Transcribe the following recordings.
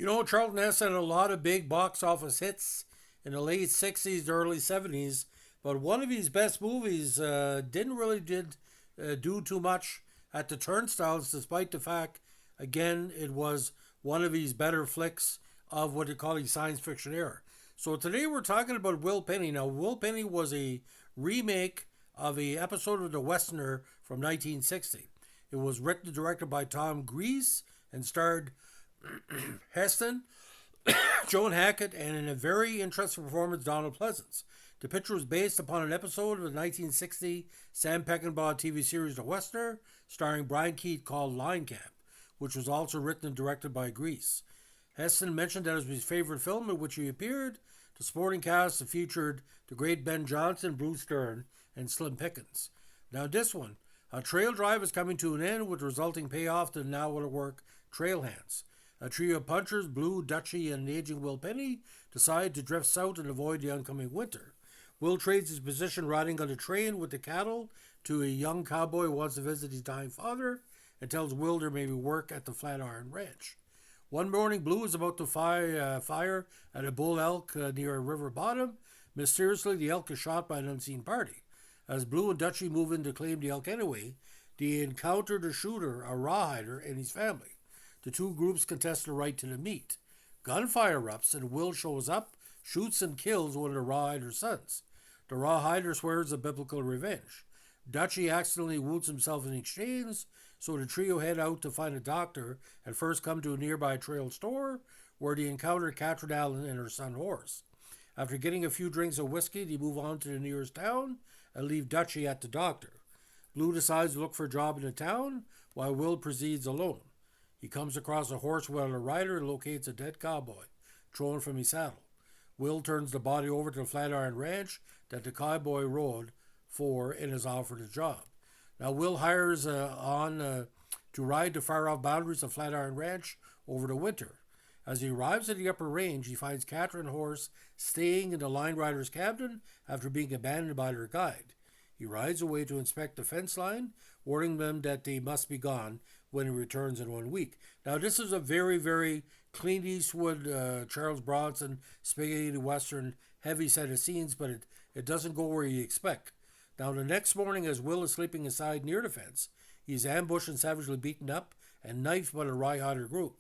Charlton Heston had a lot of big box office hits in the late 60s to early 70s, but one of his best movies didn't really did do too much at the turnstiles, despite the fact, again, it was one of his better flicks of what they call the science fiction era. So today we're talking about Will Penny. Now, Will Penny was a remake of a episode of The Westerner from 1960. It was written and directed by Tom Grease and starred Heston, Joan Hackett, and in a very interesting performance, Donald Pleasance. The picture was based upon an episode of the 1960 Sam Peckinpah TV series The Westerner, starring Brian Keith, called Line Camp, which was also written and directed by Grease. Heston mentioned that it was his favorite film in which he appeared. The supporting cast featured the great Ben Johnson, Bruce Dern, and Slim Pickens. Now this one, a trail drive is coming to an end with resulting payoff to the now out of work trail hands. A trio of punchers, Blue, Dutchie, and aging Will Penny, decide to drift south and avoid the oncoming winter. Will trades his position riding on a train with the cattle to a young cowboy who wants to visit his dying father and tells Will there may be work at the Flatiron Ranch. One morning, Blue is about to fire at a bull elk near a river bottom. Mysteriously, the elk is shot by an unseen party. As Blue and Dutchie move in to claim the elk anyway, they encounter the shooter, a rawhider, and his family. The two groups contest the right to the meat. Gunfire erupts and Will shows up, shoots and kills one of the rawhider's sons. The rawhider swears a biblical revenge. Dutchie accidentally wounds himself in exchange, so the trio head out to find a doctor and first come to a nearby trail store where they encounter Catherine Allen and her son Horace. After getting a few drinks of whiskey, they move on to the nearest town and leave Dutchie at the doctor. Blue decides to look for a job in the town, while Will proceeds alone. He comes across a horse without a rider and locates a dead cowboy, thrown from his saddle. Will turns the body over to the Flatiron Ranch that the cowboy rode for and is offered a job. Now, Will hires on to ride the far-off boundaries of Flatiron Ranch over the winter. As he arrives at the upper range, he finds Catherine and Horace staying in the line rider's cabin after being abandoned by their guide. He rides away to inspect the fence line, warning them that they must be gone when he returns in 1 week. Now, this is a very, very Clint Eastwood, Charles Bronson, spaghetti western, heavy set of scenes, but it doesn't go where you expect. Now, the next morning, as Will is sleeping inside near the fence, he is ambushed and savagely beaten up and knifed by the rawhider group.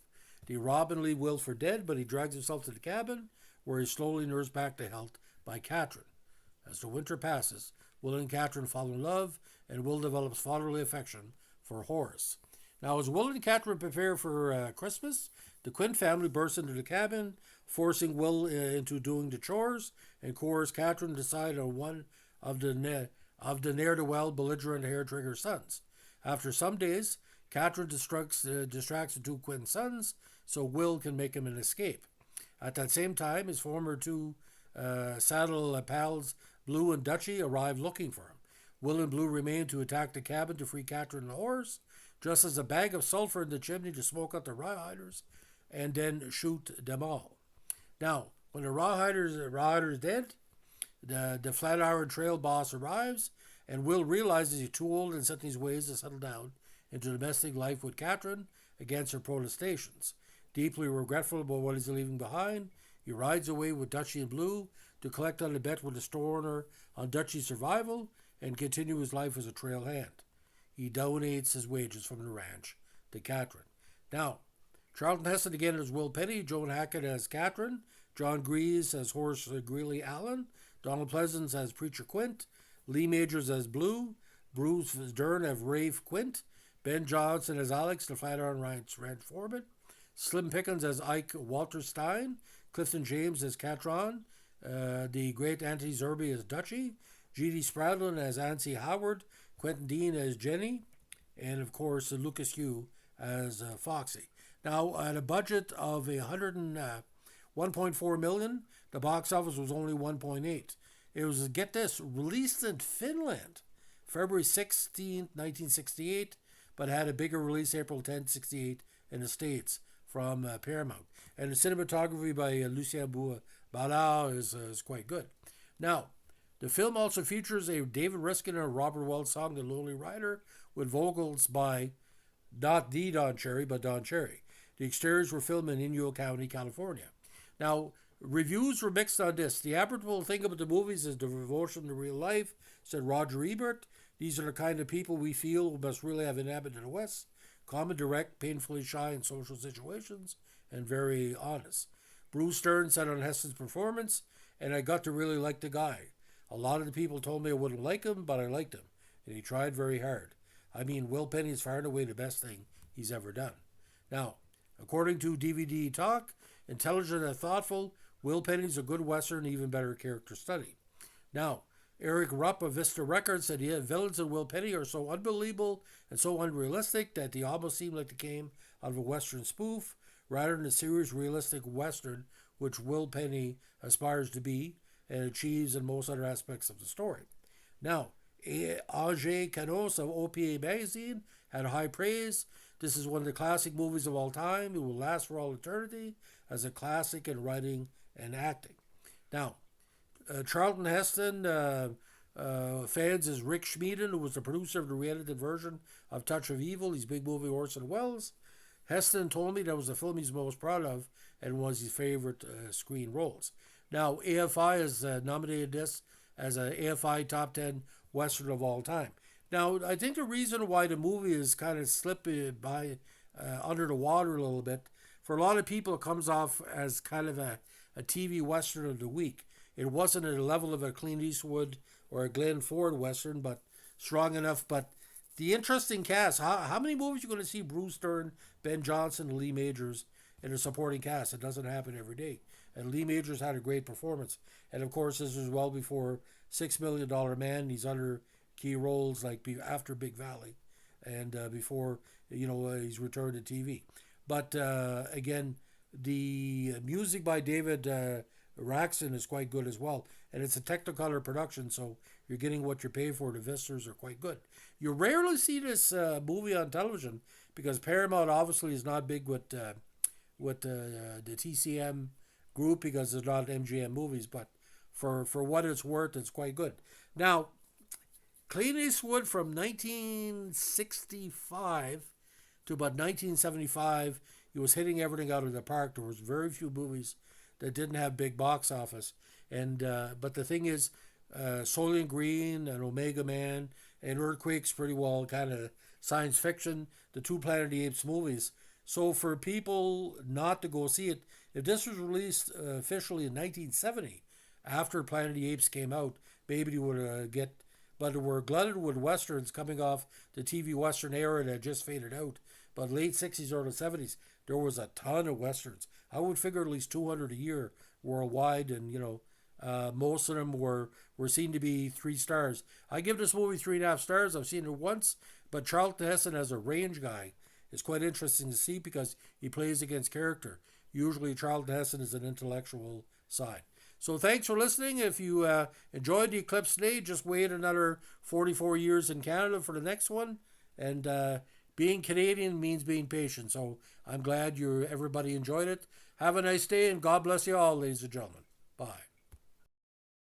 They rob and leave Will for dead, but he drags himself to the cabin, where he is slowly nursed back to health by Catherine. As the winter passes, Will and Catherine fall in love, and Will develops fatherly affection for Horace. Now, as Will and Catherine prepare for Christmas, the Quint family bursts into the cabin, forcing Will into doing the chores, and coerce Catherine to decide on one of the ne'er-do-well, belligerent hair-trigger sons. After some days, Catherine distracts the two Quint sons, so Will can make him an escape. At that same time, his former two saddle pals, Blue and Dutchie, arrive looking for him. Will and Blue remain to attack the cabin to free Catherine and the horse, just as a bag of sulfur in the chimney to smoke out the rawhiders, and then shoot them all. Now, when the rawhider is dead, the Flatiron Trail boss arrives, and Will realizes he's too old and set in his ways to settle down into domestic life with Catherine against her protestations. Deeply regretful about what he's leaving behind, he rides away with Dutchie and Blue to collect on a bet with the store owner on Dutchie's survival and continue his life as a trail hand. He donates his wages from the ranch to Catherine. Now, Charlton Heston again as Will Penny, Joan Hackett as Catherine, John Grease as Horace Greeley Allen, Donald Pleasance as Preacher Quint, Lee Majors as Blue, Bruce Dern as Rafe Quint, Ben Johnson as Alex, the Flatiron Ranch foreman, Slim Pickens as Ike Walter Stein, Clifton James as Catron, the great Auntie Zerby as Dutchie, G.D. Spradlin as Ancy Howard, Quentin Dean as Jenny, and of course Lucas Hugh as Foxy. Now, at a budget of 1.4 million, the box office was only 1.8. It was, get this, released in Finland February 16, 1968, but had a bigger release April 10, 1968 in the States from Paramount. And the cinematography by Lucien Ballard is quite good. Now, the film also features a David Riskin and Robert Welch song, The Lonely Rider, with vocals by not the Don Cherry, but Don Cherry. The exteriors were filmed in Inyo County, California. Now, reviews were mixed on this. The admirable thing about the movies is the devotion to real life, said Roger Ebert. These are the kind of people we feel must really have inhabited the West. Calm and direct, painfully shy in social situations, and very honest. Bruce Stern said on Heston's performance, and I got to really like the guy. A lot of the people told me I wouldn't like him, but I liked him, and he tried very hard. I mean, Will Penny is far and away the best thing he's ever done. Now, according to DVD Talk, intelligent and thoughtful, Will Penny's a good Western and even better character study. Now, Eric Rupp of Vista Records said, yeah, villains in Will Penny are so unbelievable and so unrealistic that they almost seem like they came out of a Western spoof rather than a serious, realistic Western, which Will Penny aspires to be and achieves in most other aspects of the story. Now, Ajay Canos of OPA Magazine had high praise. This is one of the classic movies of all time. It will last for all eternity as a classic in writing and acting. Now, Charlton Heston fans is Rick Schmieden, who was the producer of the re-edited version of Touch of Evil, his big movie Orson Welles. Heston told me that was the film he's most proud of and was his favorite screen roles. Now, AFI has nominated this as an AFI Top 10 Western of all time. Now, I think the reason why the movie is kind of slipping by under the water a little bit, for a lot of people it comes off as kind of a TV Western of the week. It wasn't at the level of a Clint Eastwood or a Glenn Ford Western, but strong enough. But the interesting cast, how many movies are you going to see Bruce Stern, Ben Johnson, and Lee Majors in a supporting cast? It doesn't happen every day. And Lee Majors had a great performance. And of course, this was well before $6 Million Man. He's under key roles like after Big Valley and before, he's returned to TV. But again, the music by David Raxon is quite good as well. And it's a Technicolor production, so you're getting what you're paying for. The visitors are quite good. You rarely see this movie on television because Paramount obviously is not big with the TCM group because it's not MGM movies, but for what it's worth, it's quite good. Now, Clint Eastwood from 1965 to about 1975, he was hitting everything out of the park. There was very few movies that didn't have big box office. And but the thing is, Soylent Green and Omega Man and Earthquake's pretty well kind of science fiction, the two Planet of the Apes movies. So for people not to go see it, if this was released officially in 1970, after Planet of the Apes came out, maybe you would get, but we're glutted with Westerns coming off the TV Western era that just faded out. But late 60s, early 70s, there was a ton of Westerns. I would figure at least 200 a year worldwide, and most of them were seen to be 3 stars. I give this movie 3.5 stars. I've seen it once, but Charlton Heston as a range guy is quite interesting to see because he plays against character. Usually Charlton Heston is an intellectual side. So thanks for listening. If you enjoyed the Eclipse today, just wait another 44 years in Canada for the next one. And being Canadian means being patient. So I'm glad everybody enjoyed it. Have a nice day, and God bless you all, ladies and gentlemen. Bye.